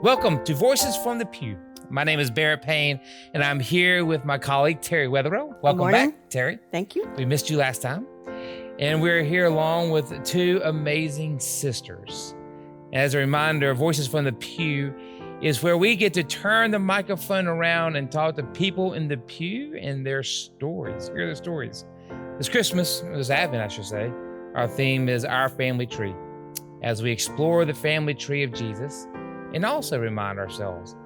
Welcome to Voices from the Pew. My name is Barrett Payne, and I'm here with my colleague, Terry Weatherill. Welcome back, Terry. Thank you. We missed you last time. And we're here along with two amazing sisters. As a reminder, Voices from the Pew is where we get to turn the microphone around and talk to people in the pew and their stories. Hear their stories. This Christmas, this Advent, I should say, our theme is Our Family Tree, as we explore the family tree of Jesus and also remind ourselves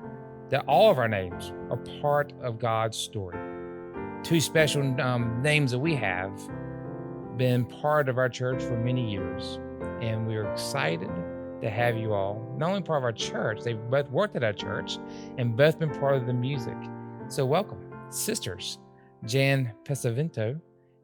that all of our names are part of God's story. Two special names that we have been part of our church for many years, and we're excited to have you all, not only part of our church, they've both worked at our church and both been part of the music. So welcome, sisters, Jan Pesavento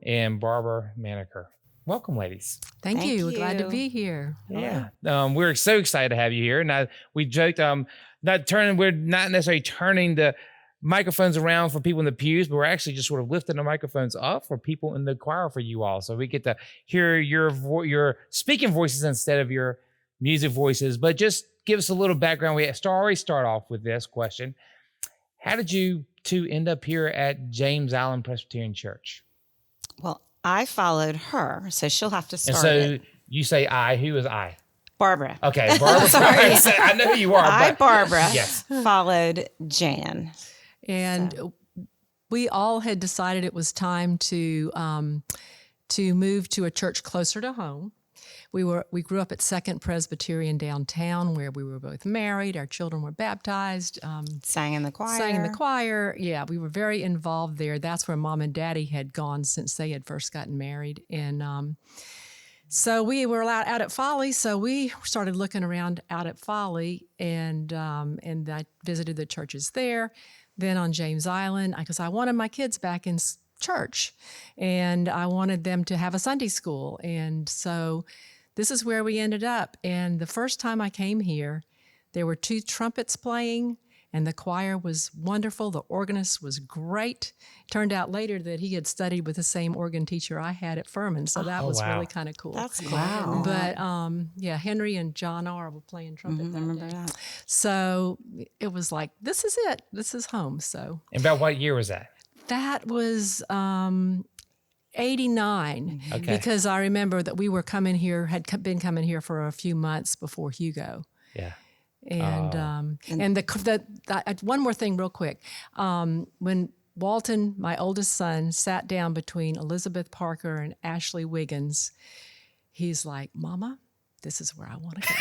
and Barbara Manaker. Welcome, ladies. Thank you. We're glad to be here. Yeah. We're so excited to have you here. Now, we joked, we're not necessarily turning the microphones around for people in the pews, but we're actually just sort of lifting the microphones up for people in the choir for you all. So we get to hear your speaking voices instead of your music voices. But just give us a little background. We already start off with this question. How did you two end up here at James Island Presbyterian Church? Well, I followed her, so she'll have to start. And so you say I. Who is I? Barbara. Okay, Barbara. Sorry. I know who you are. Barbara, yes, followed Jan. And we all had decided it was time to move to a church closer to home. We grew up at Second Presbyterian downtown, where we were both married. Our children were baptized. Sang in the choir. Yeah, we were very involved there. That's where Mom and Daddy had gone since they had first gotten married. And so we were out at Folly. So we started looking around out at Folly, and I visited the churches there. Then on James Island, because I wanted my kids back in church, and I wanted them to have a Sunday school. And so this is where we ended up. And the first time I came here, there were two trumpets playing, and the choir was wonderful. The organist was great. Turned out later that he had studied with the same organ teacher I had at Furman, so that was really kind of cool. That's cool. Wow. But Henry and John R. were playing trumpet. I remember that. So it was like, this is it. This is home. So. And about what year was that? That was 89, Okay. Because I remember that we were had been coming here for a few months before Hugo. Yeah. And one more thing real quick. When Walton, my oldest son, sat down between Elizabeth Parker and Ashley Wiggins, he's like, Mama, this is where I want to go.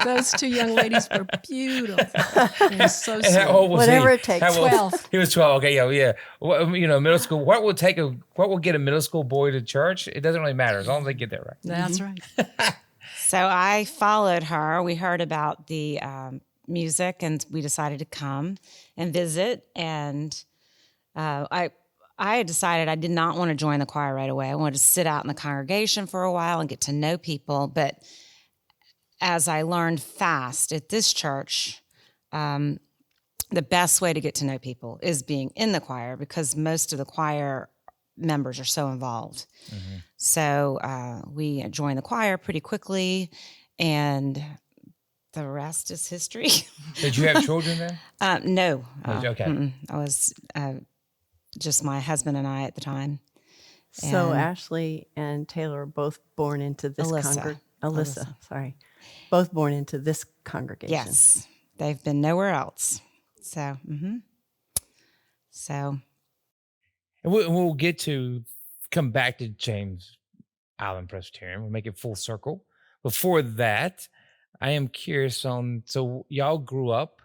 Those two young ladies were beautiful. And so sweet. How old was Whatever he? it takes. 12. He was 12. Okay, yeah. Well, middle school. What will get a middle school boy to church? It doesn't really matter as long as they get there right. That's right. So I followed her. We heard about the music, and we decided to come and visit. And I had decided I did not want to join the choir right away. I wanted to sit out in the congregation for a while and get to know people. But as I learned fast at this church, the best way to get to know people is being in the choir, because most of the choir members are so involved. Mm-hmm. So we joined the choir pretty quickly, and the rest is history. Did you have children there? No. Okay. I was just my husband and I at the time. So Ashley and Taylor are both born into this Alyssa. Sorry. Both born into this congregation. Yes. They've been nowhere else. So, So. And we'll get to come back to James Island Presbyterian. We'll make it full circle. Before that, I am curious so y'all grew up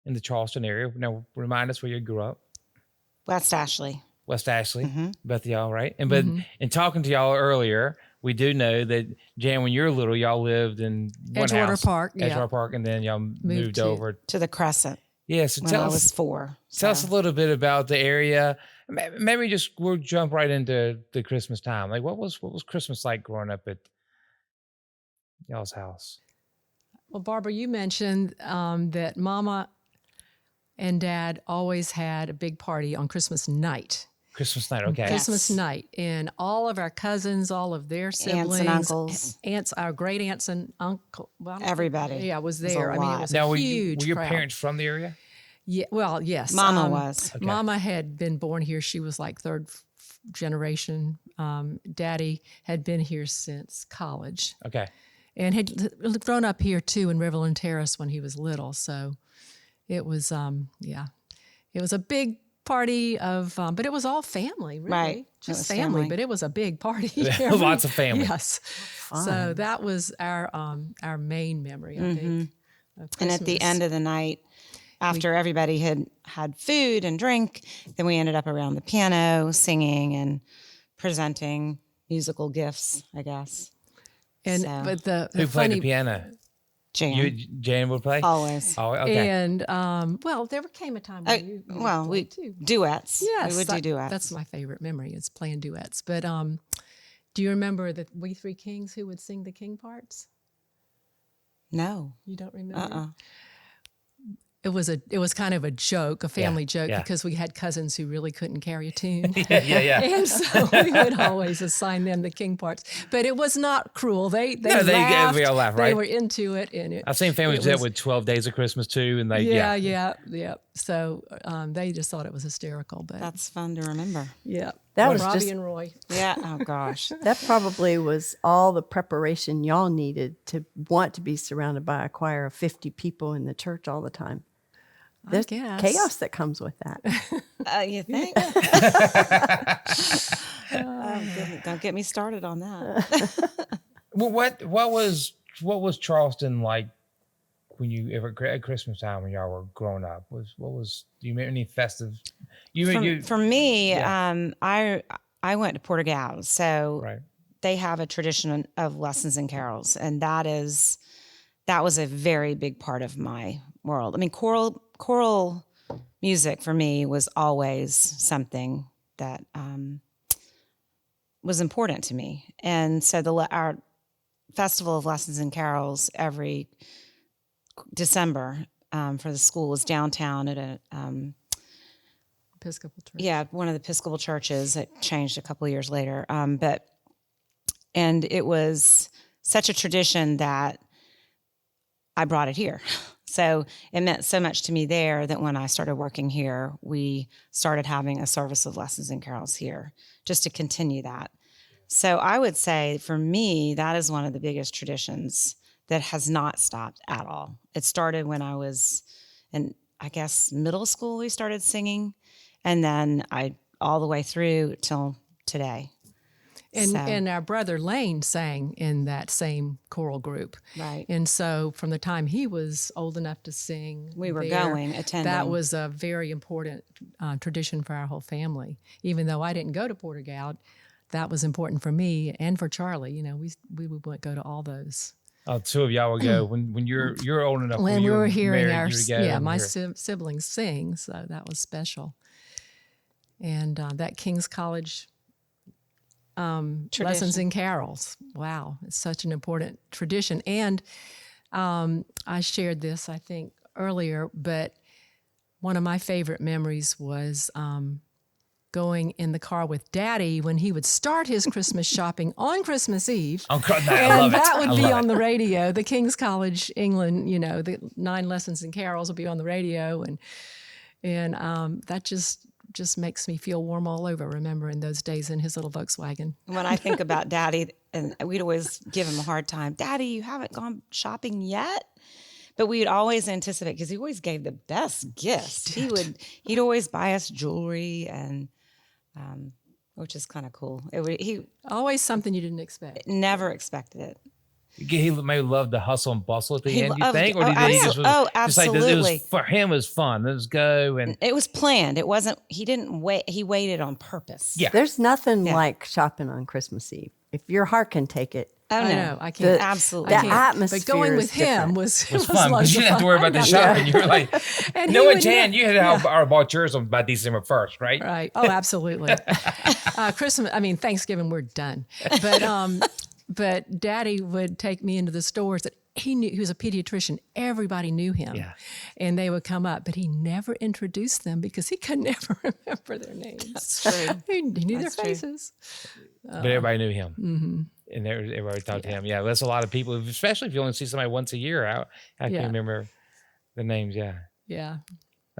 in the Charleston area. Now, remind us where you grew up. West Ashley. West Ashley, Mm-hmm. both of y'all, right? And but in talking to y'all earlier, we do know that Jan, when you're little, y'all lived in one Edgewater house? Park, yeah. Edgewater Park, and then y'all moved over to the Crescent. Yeah, so when I was 4. Tell us a little bit about the area. Maybe we'll jump right into the Christmas time. Like, what was Christmas like growing up at y'all's house? Well, Barbara, you mentioned that Mama and Dad always had a big party on Christmas night. Christmas night. Okay. Christmas Yes. night, and all of our cousins, all of their siblings, uncles. aunts, our great aunts and uncle, well, I don't think- Everybody. yeah, was It was a there. I mean, it lot. was Now, a were huge your crowd. parents from the area? Yeah, well, yes. Mama was. Okay. Mama had been born here. She was like third generation. Daddy had been here since college Okay. and had grown up here too in Riverland Terrace when he was little. So it was, it was a big party of, but it was all family, really. Right. It Just was family, family. but it was a big party. Lots of family. Yes. So that was our main memory, I think. Of And at the Christmas. end of the night, after everybody had food and drink, then we ended up around the piano singing and presenting musical gifts, I guess. and so- but the Who played funny the piano? Jan. You, Jan would play? Always. Oh, okay. and well, there came a time when you Well, we played too. duets. Yes, we would do duets. That's my favorite memory is playing duets. But do you remember the We Three Kings who would sing the king parts? No. You don't remember? Uh-uh. It was kind of a joke, a family joke, yeah. because we had cousins who really couldn't carry a tune. yeah. And so we would always assign them the king parts. But it was not cruel. They No, they laughed. all laugh, They right? were into it. And I've seen families it do that was- with 12 Days of Christmas too, and they yeah. So they just thought it was hysterical. But That's fun to remember. yeah, That was Robbie just- and Roy. Yeah. Oh, gosh. That probably was all the preparation y'all needed to want to be surrounded by a choir of 50 people in the church all the time. There's guess. chaos that comes with that. You think? Oh, goodness. Don't get me started on that. Well, what was Charleston like when you ever at Christmas time when y'all were growing up? Do you remember any festive? For me, Yeah. I went to Portugal, so Right. they have a tradition of lessons and carols, and that was a very big part of my world. I mean, choral music for me was always something that was important to me, and so our festival of lessons and carols every December for the school is downtown at a Episcopal Church. one of the Episcopal churches. It changed a couple of years later, and it was such a tradition that I brought it here. So it meant so much to me there that when I started working here, we started having a service of lessons and carols here just to continue that. So I would say for me, that is one of the biggest traditions that has not stopped at all. It started when I was in, I guess, middle school, we started singing, and then all the way through till today. And So- and our brother Lane sang in that same choral group. Right. And so from the time he was old enough to sing, We were there, attending. That was a very important tradition for our whole family. Even though I didn't go to Portugal, that was important for me and for Charlie. You know, we would go to all those. Two of y'all would go when you're old enough. When we you were hearing married, our you would go and my hear- siblings sing, so that was special. And that King's College lessons and carols. Wow, it's such an important tradition. And I shared this, I think, earlier, but one of my favorite memories was going in the car with Daddy when he would start his Christmas shopping on Christmas Eve. Oh, God, I And love it. that I would be love on it. the radio. The King's College England, you know, the 9 lessons and carols will be on the radio, and that just makes me feel warm all over remembering those days in his little Volkswagen. When I think about Daddy, and we'd always give him a hard time, Daddy, you haven't gone shopping yet? But we'd always anticipate, because he always gave the best gifts. He'd always buy us jewelry, and which is kind of cool. He Always something you didn't expect. never expected it. He maybe loved the hustle and bustle at the He end. You loved- think, or oh, did he just abso- was oh, just like this? It absolutely. was for him. It was fun. Let's go and It was planned. It wasn't. He didn't wait. He waited on purpose. Yeah. There's nothing Yeah. like shopping on Christmas Eve. If your heart can take it, Oh no, I know, I can't. absolutely. I the can't. atmosphere But going is with him different. was it was fun lots because you of didn't have to worry fun. about the shopping. You were like, And no, he and would Jan, ne- you had already bought yours on by December 1st, right? Right. Oh, absolutely. Christmas. I mean, Thanksgiving. We're done. But Daddy would take me into the stores at he was a pediatrician. Everybody knew him. Yeah. And they would come up, but he never introduced them because he could never remember their names. That's true. He knew That's their true. faces. But everybody knew him. Mm-hmm. And everybody talked to him. Yeah, that's a lot of people, especially if you only see somebody once a year. How can you remember the names? Yeah. Yeah.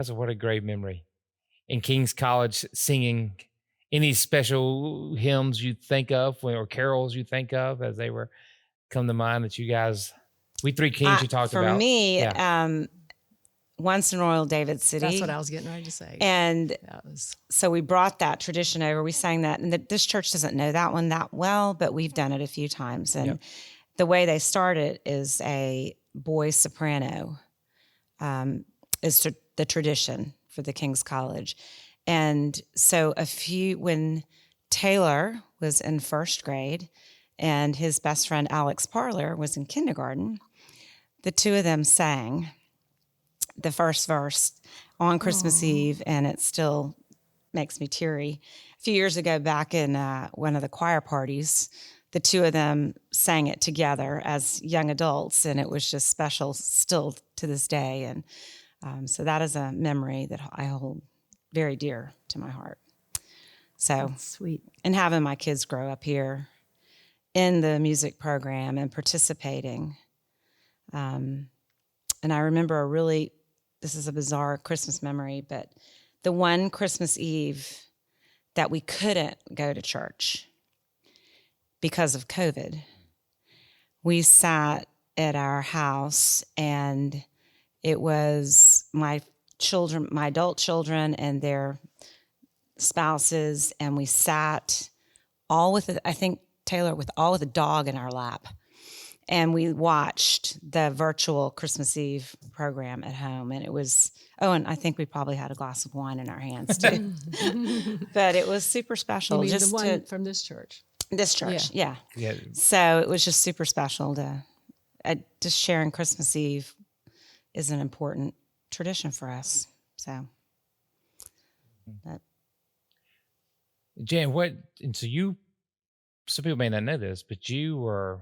What a great memory. In King's College, singing any special hymns you think of or carols you think of as they were come to mind that you guys, we Three Kings you talked about? For me, Once in Royal David City. That's what I was getting ready to say. And so we brought that tradition over. We sang that, and this church doesn't know that one that well, but we've done it a few times. And the way they start it is a boy soprano is the tradition for the King's College. And so when Taylor was in first grade and his best friend Alex Parler was in kindergarten, the two of them sang the first verse on Christmas Eve, and it still makes me teary. A few years ago, back in one of the choir parties, the two of them sang it together as young adults, and it was just special still to this day. And so that is a memory that I hold very dear to my heart. So That's sweet. And having my kids grow up here in the music program and participating. And I remember this is a bizarre Christmas memory, but the one Christmas Eve that we couldn't go to church because of COVID, we sat at our house, and it was my adult children and their spouses, and we sat all with, I think, Taylor, with a dog in our lap. And we watched the virtual Christmas Eve program at home. And it was, and I think we probably had a glass of wine in our hands too. But it was super special. You mean just the one from this church? This church, yeah. Yeah. So it was just super special just sharing Christmas Eve is an important tradition for us. So, but. Jan, some people may not know this, but you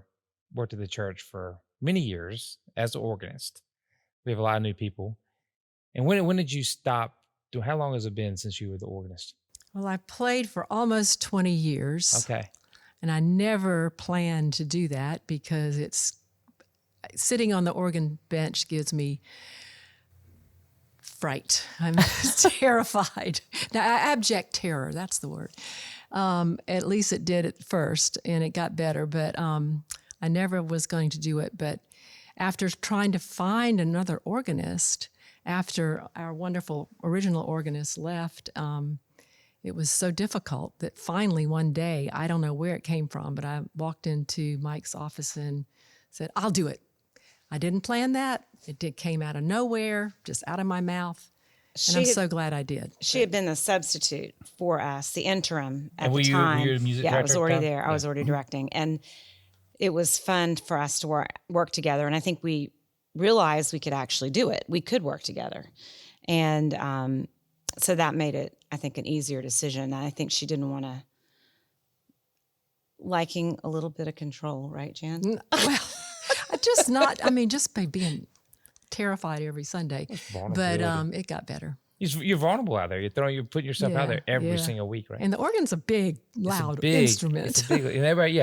worked at the church for many years as an organist. We have a lot of new people. And when did you stop? How long has it been since you were the organist? Well, I played for almost 20 years. Okay. And I never planned to do that because sitting on the organ bench gives me fright. I'm terrified. Now, abject terror, that's the word. At least it did at first, and it got better, but I never was going to do it. But after trying to find another organist, after our wonderful original organist left, it was so difficult that finally one day, I don't know where it came from, but I walked into Mike's office and said, I'll do it. I didn't plan that. It came out of nowhere, just out of my mouth. And I'm so glad I did. She had been the substitute for us, the interim at and the time. You were the music director? director? I was already there. I was already directing. And it was fun for us to work together. And I think we realized we could actually do it. We could work together. And so that made it, I think, an easier decision. And I think she didn't want to, liking a little bit of control, right, Jan? Well, just by being terrified every Sunday. But it got better. You're vulnerable out there. You're putting yourself out there every single week, right? And the organ's a big, loud instrument. It's a big, and everybody,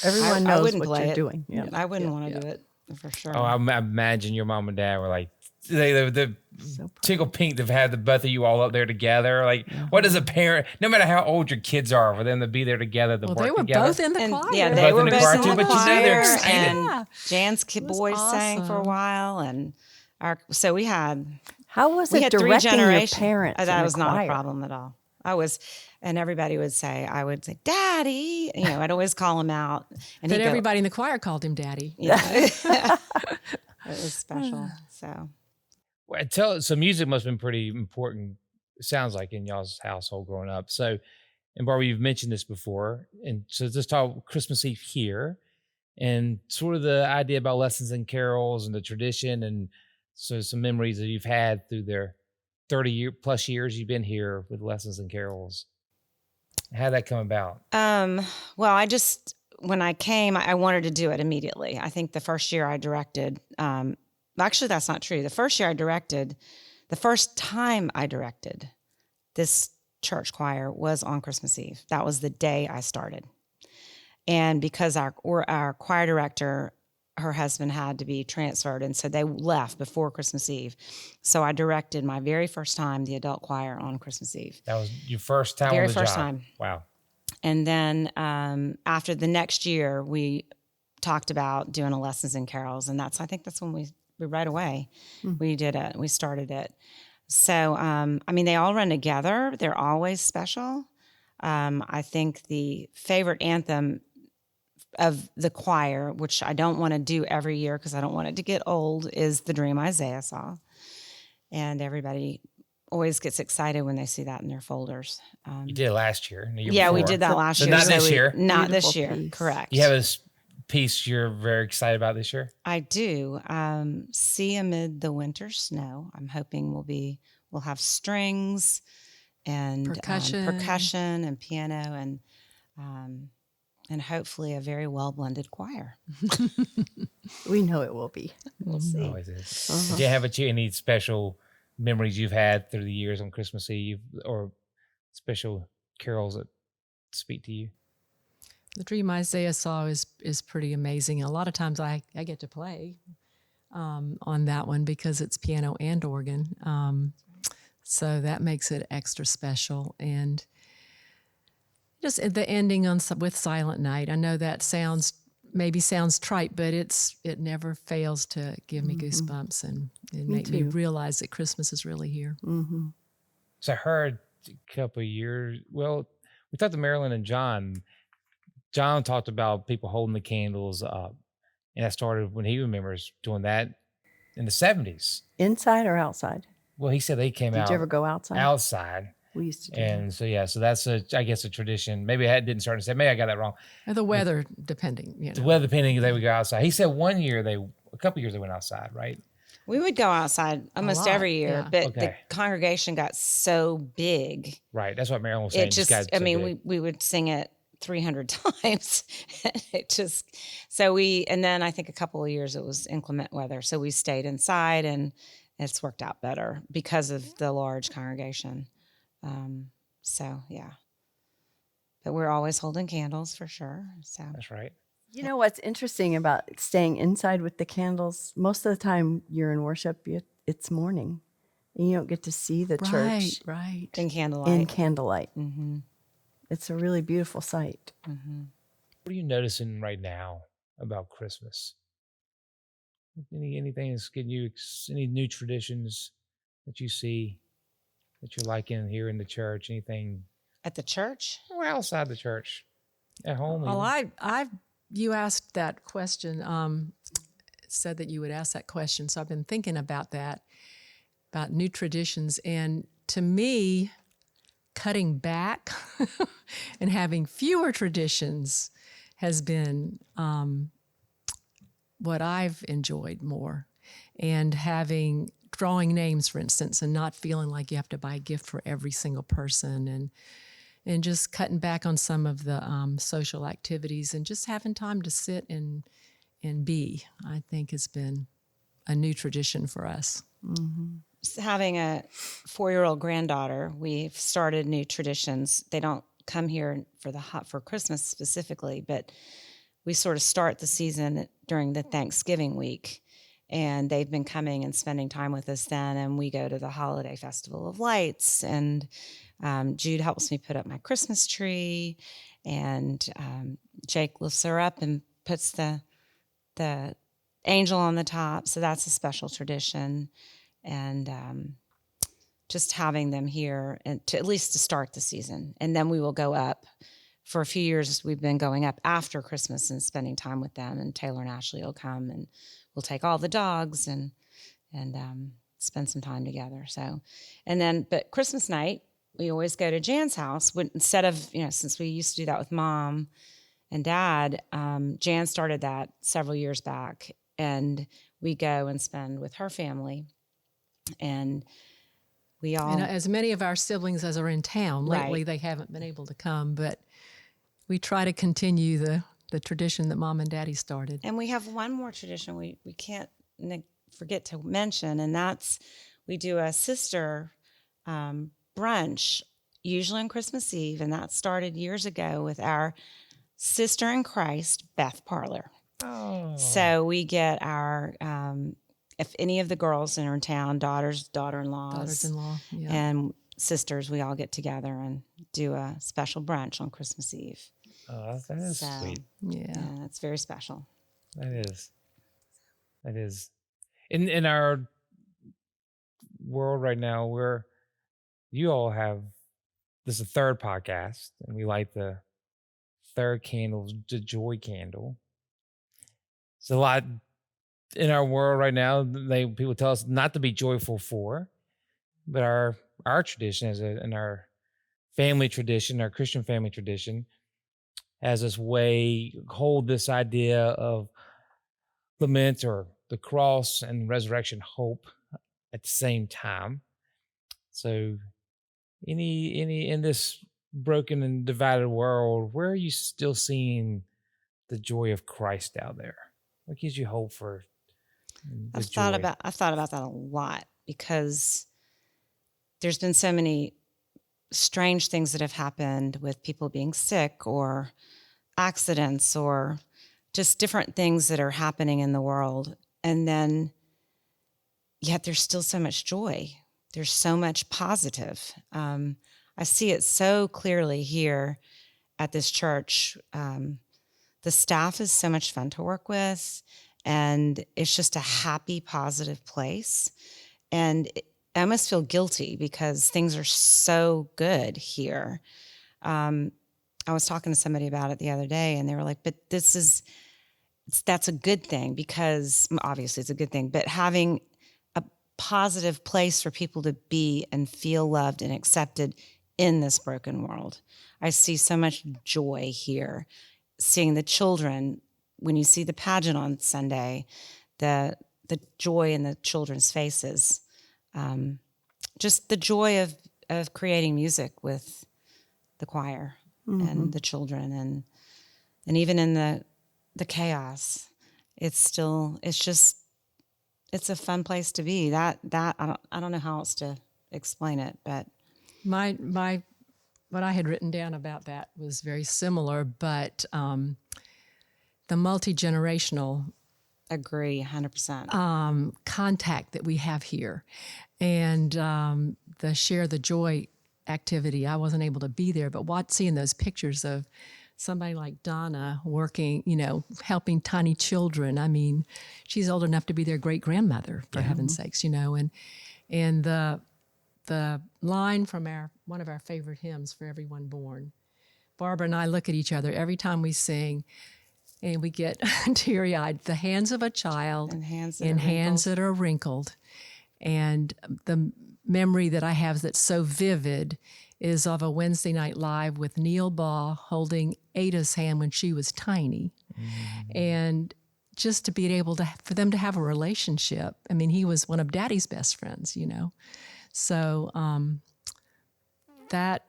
Everyone knows what you're doing. Yeah. I wouldn't want to do it for sure. Oh, I imagine your mom and dad were like, the tickle pink to have the both of you all up there together. Like, what is a parent, no matter how old your kids are, for them to be there together, to work they were together? both in the choir. Yeah, they were both in the choir too, but you know they're excited. And Jan's boys sang for a while, and so we had. How was it had directing 3 generations. Your parents? That was not choir? a problem at all. And everybody would say, Daddy. I'd always call him out. And But everybody in the choir called him Daddy. Yeah. It was special. So music must have been pretty important, it sounds like, in y'all's household growing up. So, and Barbara, you've mentioned this before. And so let's talk Christmas Eve here and sort of the idea about lessons and carols and the tradition, and so some memories that you've had through their 30+ years you've been here with lessons and carols. How'd that come about? Well, when I came, I wanted to do it immediately. I think the first year I directed, actually, that's not true. The first time I directed this church choir was on Christmas Eve. That was the day I started. And because our choir director, her husband had to be transferred, and so they left before Christmas Eve. So I directed my very first time the adult choir on Christmas Eve. That was your first time Very on the first job. time. Wow. And then after the next year, we talked about doing a lessons and carols, and I think that's when we right away we did it. We started it. So I mean, they all run together. They're always special. I think the favorite anthem of the choir, which I don't want to do every year because I don't want it to get old, is The Dream Isaiah Saw. And everybody always gets excited when they see that in their folders. You did it last year. And the year Yeah, we before. did that last So year. not this year. Not this Beautiful year, piece. correct. You have a piece you're very excited about this year? I do. See Amid the Winter Snow. I'm hoping we'll have strings and percussion and piano and hopefully a very well blended choir. We know it will be. We'll see. Always is. Did you have any special memories you've had through the years on Christmas Eve or special carols that speak to you? The Dream Isaiah Saw is pretty amazing. A lot of times I get to play on that one because it's piano and organ. So that makes it extra special. And just the ending with Silent Night. I know that sounds trite, but it never fails to give me goosebumps and make me realize that Christmas is really here. Mm-hmm. So I heard a couple of years, well, we talked to Marilyn and John. John talked about people holding the candles up. And that started when he remembers doing that in the 70s. Inside or outside? Well, he said they came out. Did you ever go outside? Outside. We used to do And so, yeah, so that's I guess a tradition. Maybe it didn't start in the 70s. Maybe I got that wrong. Or the weather, depending, The weather depending, they would go outside. He said a couple of years they went outside, right? We would go outside almost every year, yeah. but the congregation got so big. Right. That's what Marilyn was saying. It just, got I so mean, big. we would sing it 300 times. And then I think a couple of years it was inclement weather. So we stayed inside and it's worked out better because of the large congregation. So yeah, but we're always holding candles for sure. So That's right. You know what's interesting about staying inside with the candles? Most of the time you're in worship, it's morning. And you don't get to see the church Right. in candlelight. in candlelight. Mm-hmm. It's a really beautiful sight. Mm-hmm. What are you noticing right now about Christmas? Anything that's getting you, any new traditions that you see that you're liking here in the church? Anything At the church? or outside the church? At home? Well, even? you asked that question, said that you would ask that question. So I've been thinking about that, about new traditions. And to me, cutting back and having fewer traditions has been what I've enjoyed more. And drawing names, for instance, and not feeling like you have to buy a gift for every single person, and just cutting back on some of the social activities and just having time to sit and be, I think has been a new tradition for us. Mm-hmm. Having a 4-year-old granddaughter, we've started new traditions. They don't come here for Christmas specifically, but we sort of start the season during the Thanksgiving week. And they've been coming and spending time with us then. And we go to the Holiday Festival of Lights. And Jude helps me put up my Christmas tree. And Jake lifts her up and puts the angel on the top. So that's a special tradition. And just having them here and at least to start the season. And then we will go up. For a few years, we've been going up after Christmas and spending time with them. And Taylor and Ashley will come and we'll take all the dogs and spend some time together. So, but Christmas night, we always go to Jan's house. Instead of, since we used to do that with Mom and Dad, Jan started that several years back. And we go and spend with her family. And we all... And as many of our siblings as are in town, lately Right. they haven't been able to come, but we try to continue the tradition that Mom and Daddy started. And we have one more tradition we can't forget to mention, and that's we do a sister brunch, usually on Christmas Eve, and that started years ago with our sister in Christ, Beth Parlor. Oh. So we get our, if any of the girls in our town, daughter-in-laws, Yeah. and sisters, we all get together and do a special brunch on Christmas Eve. Oh, that is sweet. Yeah. It's very special. That is. In our world right now, where you all have this is the third podcast, and we light the third candle, the joy candle. It's a lot in our world right now. People tell us not to be joyful for, but our tradition and our family tradition, our Christian family tradition, has this way hold this idea of lament or the cross and resurrection hope at the same time. So any in this broken and divided world, where are you still seeing the joy of Christ out there? What gives you hope for the I've joy? thought about that a lot, because there's been so many strange things that have happened with people being sick or accidents or just different things that are happening in the world. And then yet there's still so much joy. There's so much positive. I see it so clearly here at this church. The staff is so much fun to work with, and it's just a happy, positive place. And I almost feel guilty because things are so good here. I was talking to somebody about it the other day, and they were like, but that's a good thing, because obviously it's a good thing, but having a positive place for people to be and feel loved and accepted in this broken world. I see so much joy here. Seeing the children, when you see the pageant on Sunday, the joy in the children's faces, just the joy of creating music with the choir and the children, and even in the chaos, it's a fun place to be. That I don't know how else to explain it, but My what I had written down about that was very similar, but the multi-generational agree 100%. contact that we have here, and the Share the Joy activity. I wasn't able to be there, but seeing those pictures of somebody like Donna working, helping tiny children. I mean, she's old enough to be their great grandmother, for heaven's sakes, and the line from one of our favorite hymns, For Everyone Born. Barbara and I look at each other every time we sing, and we get teary-eyed. The hands of a child And hands that are wrinkled. And the memory that I have that's so vivid is of a Wednesday Night Live with Neil Baugh holding Ada's hand when she was tiny. And just to be able for them to have a relationship. I mean, he was one of Daddy's best friends, So that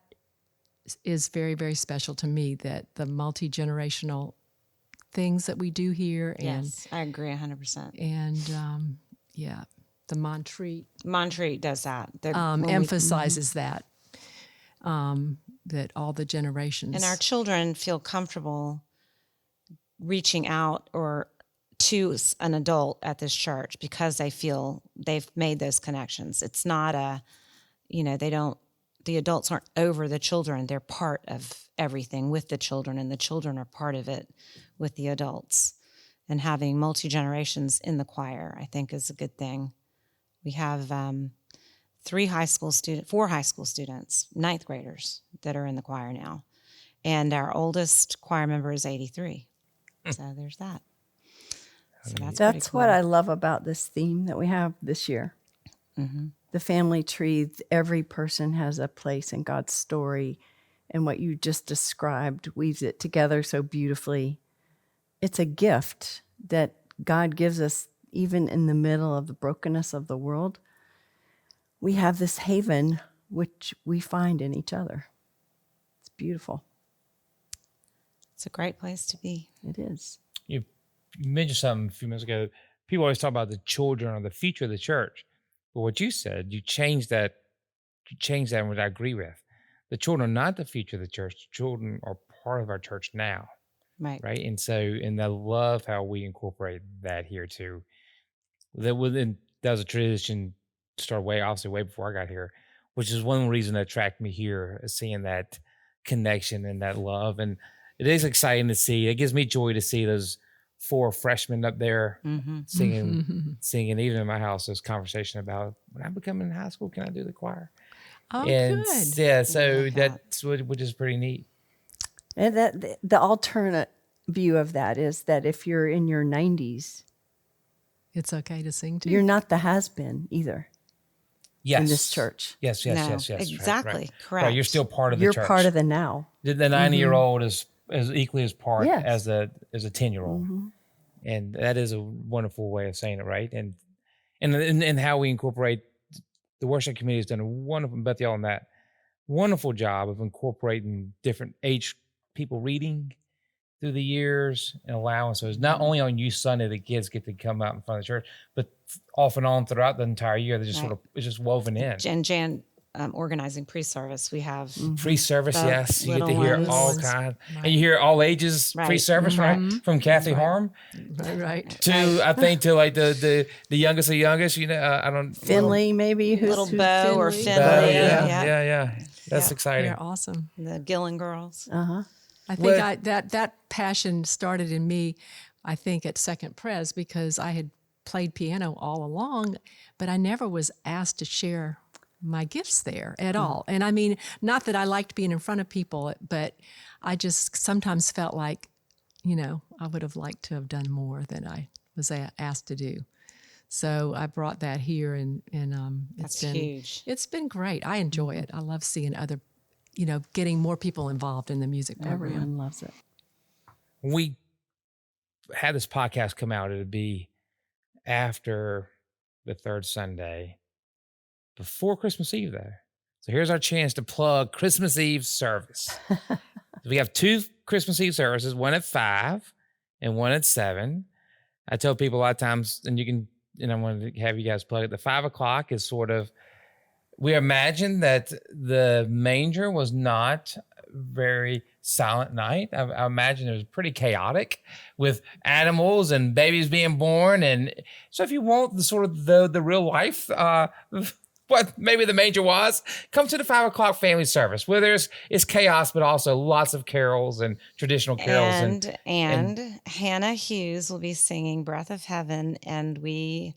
is very, very special to me, that the multi-generational things that we do here. And, yes, I agree 100%. And the Montreat does that. Emphasizes that all the generations. And our children feel comfortable reaching out or to an adult at this church because they feel they've made those connections. It's not the adults aren't over the children. They're part of everything with the children, and the children are part of it with the adults. And having multi-generations in the choir, I think, is a good thing. We have 4 high school students, ninth graders, that are in the choir now. And our oldest choir member is 83. So there's that. So That's cool. what I love about this theme that we have this year. Mm-hmm. The family tree, every person has a place in God's story, and what you just described weaves it together so beautifully. It's a gift that God gives us even in the middle of the brokenness of the world. We have this haven which we find in each other. It's beautiful. It's a great place to be. It is. You mentioned something a few minutes ago. People always talk about the children or the future of the church. But what you said, you changed that. You changed that, which I agree with. The children are not the future of the church. The children are part of our church now, Right. right? And so, and I love how we incorporate that here too. That was a tradition started way before I got here, which is one reason that attracted me here, is seeing that connection and that love. And it is exciting to see. It gives me joy to see those 4 freshmen up there singing. Even in my house, there's conversation about, when I become in high school, can I do the choir? Oh, And good. yeah, so love that. that's which is pretty neat. And that the alternate view of that is that if you're in your 90s, It's okay to sing too. you're not the has-been either Yes. in this church. Yes. No, Right, exactly. right. Correct. Right, you're still part of the You're church. part of the now. The 90-year-old is equally as part Yes. as a 10-year-old, and that is a wonderful way of saying it, right? And how we incorporate the worship committee has done a wonderful, Beth, y'all on that wonderful job of incorporating different age people reading through the years and allowing. So it's not only on Youth Sunday the kids get to come out in front of the church, but off and on throughout the entire year. They're just Right. sort of, it's just woven in. And Jan organizing pre-service. We have Pre-service, The yes. You get to little hear ones. all kinds. And you hear all ages Right. pre-service, right? From Kathy Harm Right. to, I think, to like the youngest of youngest, I don't. Finley, maybe. little who's Bo or Finley. Finley. Yeah. That's Yeah. exciting. They're awesome. The Gillen girls. Uh-huh. I think What- that passion started in me, I think, at Second Pres, because I had played piano all along, but I never was asked to share my gifts there at all. And I mean, not that I liked being in front of people, but I just sometimes felt like, I would have liked to have done more than I was asked to do. So I brought that here, and That's been huge. It's been great. I enjoy it. I love seeing other, getting more people involved in the music program. Everyone loves it. When we had this podcast come out, it would be after the third Sunday, before Christmas Eve, though. So here's our chance to plug Christmas Eve service. We have 2 Christmas Eve services, one at 5 and one at 7. I tell people a lot of times, and I want to have you guys plug it. The 5 o'clock is sort of, we imagine that the manger was not very silent night. I imagine it was pretty chaotic with animals and babies being born. And so if you want the sort of the real life, what maybe the manger was, come to the 5 o'clock family service where it's chaos, but also lots of carols and traditional carols. And Hannah Hughes will be singing Breath of Heaven, and we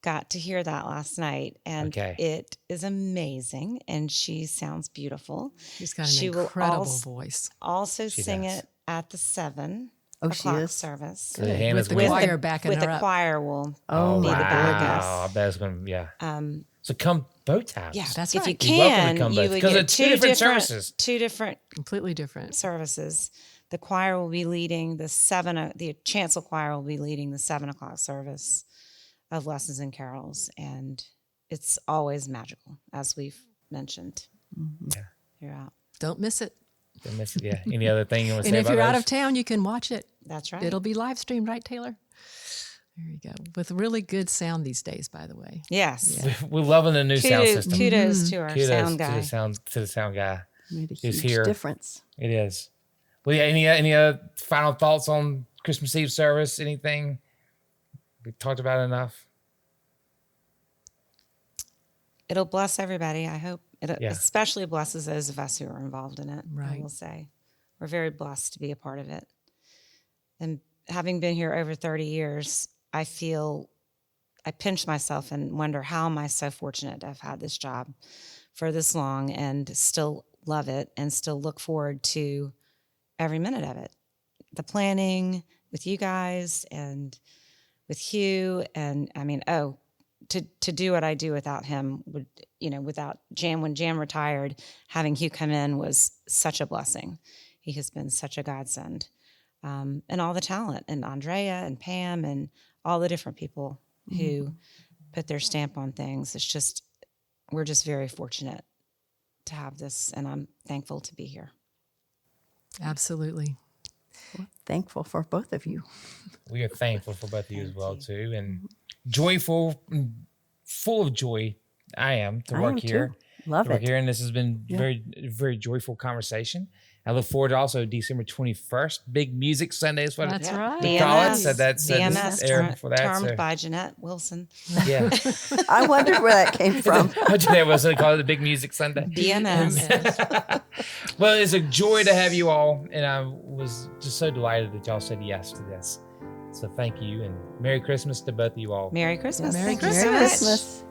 got to hear that last night, and Okay. it is amazing, and she sounds beautiful. She's got an She will incredible also- voice. Also She sing does. it at the 7 Oh, she o'clock is? service. So Hannah's With the gonna- choir backing with her the up. choir will Oh, be my the wow. backup. I bet it's going to, yeah. Um, So come both times. yeah, That's if right. you You're welcome to can, come you both, would because get it's 2 different services. 2 different Completely different. services. The choir will be leading the chancel choir will be leading the 7 o'clock service of lessons and carols, and it's always magical, as we've mentioned. Yeah. Throughout. Don't miss it. Don't miss it. Yeah. Any other thing you want to And say if about you're out those? of town, you can watch it. That's right. It'll be live streamed, right, Taylor? There you go. With really good sound these days, by the way. Yes. We're loving the new sound system. Kudos to our Kudos sound to guy. the sound guy. Made a Who's huge here. difference. It is. Well, yeah. Any other final thoughts on Christmas Eve service? Anything we talked about enough? It'll bless everybody, I hope. It Yeah. especially blesses those of us who are involved in it, I Right. will say. We're very blessed to be a part of it. And having been here over 30 years, I pinch myself and wonder, how am I so fortunate to have had this job for this long and still love it and still look forward to every minute of it. The planning with you guys and with Hugh, and I mean, to do what I do without him would, without Jan, when Jan retired, having Hugh come in was such a blessing. He has been such a godsend. And all the talent, and Andrea and Pam and all the different people who put their stamp on things. We're just very fortunate to have this, and I'm thankful to be here. Absolutely. Thankful for both of you. We are thankful for both of you as well, you. too. And joyful, full of joy I am to I work am here. too. Love To work it. here. And this has been very joyful conversation. I look forward to also December 21st, Big Music Sunday is what That's Yeah. right. we call it. So BMS, that's BMS aired for that. termed So, by Jeanette Wilson. yeah. I wondered where that came from. Today was call it the Big Music Sunday. BMS. Well, it's a joy to have you all, and I was just so delighted that y'all said yes to this. So thank you, and Merry Christmas to both of you all. Merry Christmas. Merry Thank you Merry so much. Christmas.